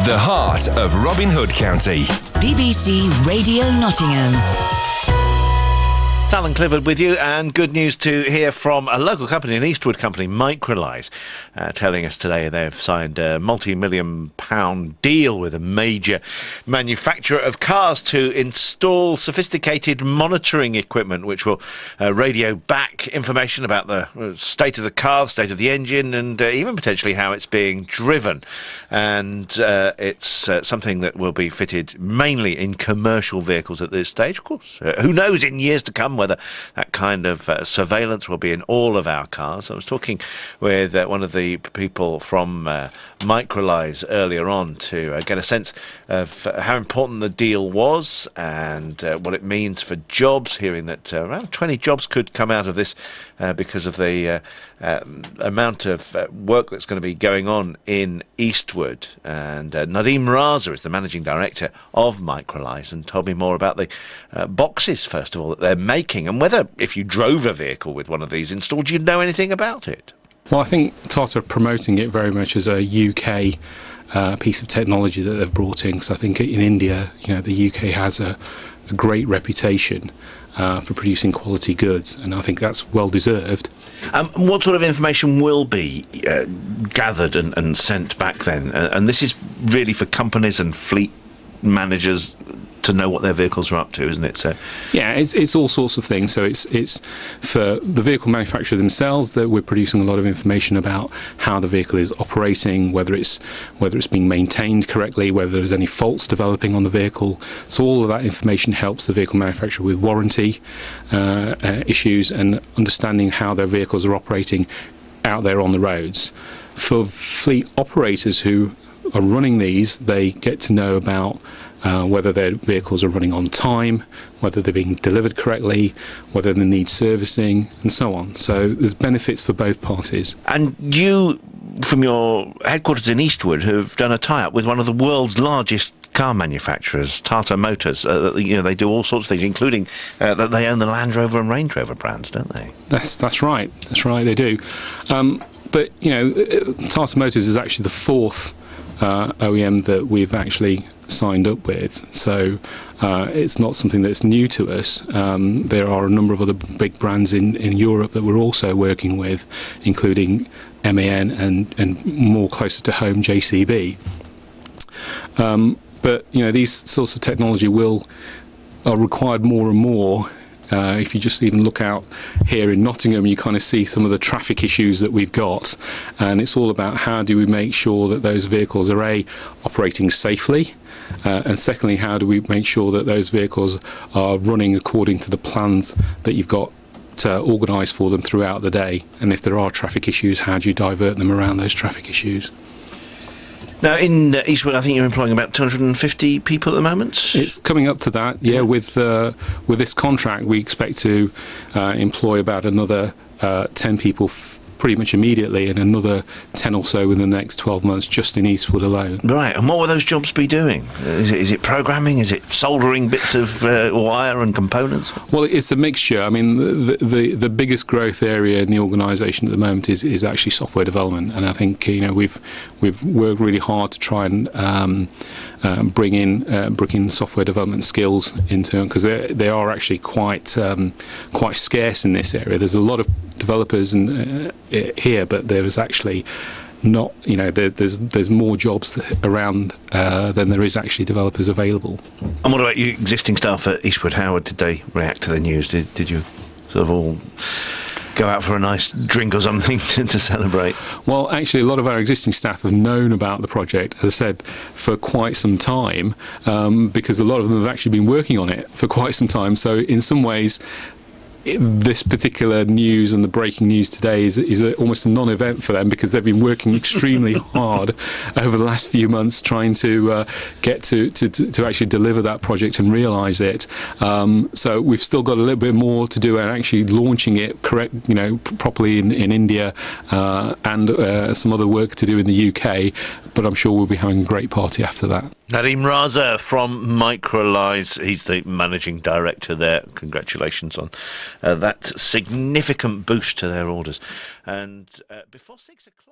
The heart of Robin Hood County. BBC Radio Nottingham. It's Alan Clifford with you, and good news to hear from a local company, an Eastwood company, Microlise, telling us today they've signed a multi-million-pound deal with a major manufacturer of cars to install sophisticated monitoring equipment which will radio back information about the state of the car, the state of the engine, and even potentially how it's being driven. And it's something that will be fitted mainly in commercial vehicles at this stage. Of course, who knows in years to come whether that kind of surveillance will be in all of our cars. I was talking with one of the people from Microlise earlier on to get a sense of how important the deal was and what it means for jobs, hearing that around 20 jobs could come out of this because of the amount of work that's going to be going on in Eastwood. And Nadeem Raza is the Managing Director of Microlise and told me more about the boxes, first of all, that they're making, and whether, if you drove a vehicle with one of these installed, you'd know anything about it. Well, I think Tata are promoting it very much as a UK piece of technology that they've brought in, because I think in India, the UK has a great reputation for producing quality goods, and I think that's well deserved. What sort of information will be gathered and sent back then? And this is really for companies and fleet managers to know what their vehicles are up to, isn't it? So yeah, it's all sorts of things. So it's for the vehicle manufacturer themselves that we're producing a lot of information about how the vehicle is operating, whether it's being maintained correctly, whether there's any faults developing on the vehicle. So all of that information helps the vehicle manufacturer with warranty issues and understanding how their vehicles are operating out there on the roads. For fleet operators who are running these, they get to know about whether their vehicles are running on time, whether they're being delivered correctly, whether they need servicing, and so on. So there's benefits for both parties. And you, from your headquarters in Eastwood, have done a tie-up with one of the world's largest car manufacturers, Tata Motors. They do all sorts of things, including that they own the Land Rover and Range Rover brands, don't they? That's right. That's right, they do. But Tata Motors is actually the fourth OEM that we've actually signed up with, so it's not something that's new to us. There are a number of other big brands in Europe that we're also working with, including MAN and more closer to home JCB. But these sorts of technology are required more and more. If you just even look out here in Nottingham, you kind of see some of the traffic issues that we've got, and it's all about how do we make sure that those vehicles are operating safely, and secondly, how do we make sure that those vehicles are running according to the plans that you've got organised for them throughout the day, and if there are traffic issues, how do you divert them around those traffic issues. Now, in Eastwood, I think you're employing about 250 people at the moment? It's coming up to that, yeah. With this contract, we expect to employ about another 10 people pretty much immediately, and another 10 or so within the next 12 months just in Eastwood alone. Right, and what will those jobs be doing? Is it programming? Is it soldering bits of wire and components? Well, it's a mixture. I mean, the biggest growth area in the organisation at the moment is actually software development, and I think we've worked really hard to try and bring in software development skills into, because they are actually quite scarce in this area. There's a lot of developers here, but there is actually not. There's more jobs around than there is actually developers available. And what about you existing staff at Eastwood? How did they react to the news? Did you sort of all go out for a nice drink or something to celebrate? Well, actually, a lot of our existing staff have known about the project, as I said, for quite some time, because a lot of them have actually been working on it for quite some time. So in some ways, this particular news and the breaking news today is almost a non-event for them, because they've been working extremely hard over the last few months trying to get to actually deliver that project and realise it. So we've still got a little bit more to do and actually launching it properly in India, and some other work to do in the UK. But I'm sure we'll be having a great party after that. Nadeem Raza from Microlise, he's the Managing Director there. Congratulations on that significant boost to their orders. And before 6 o'clock...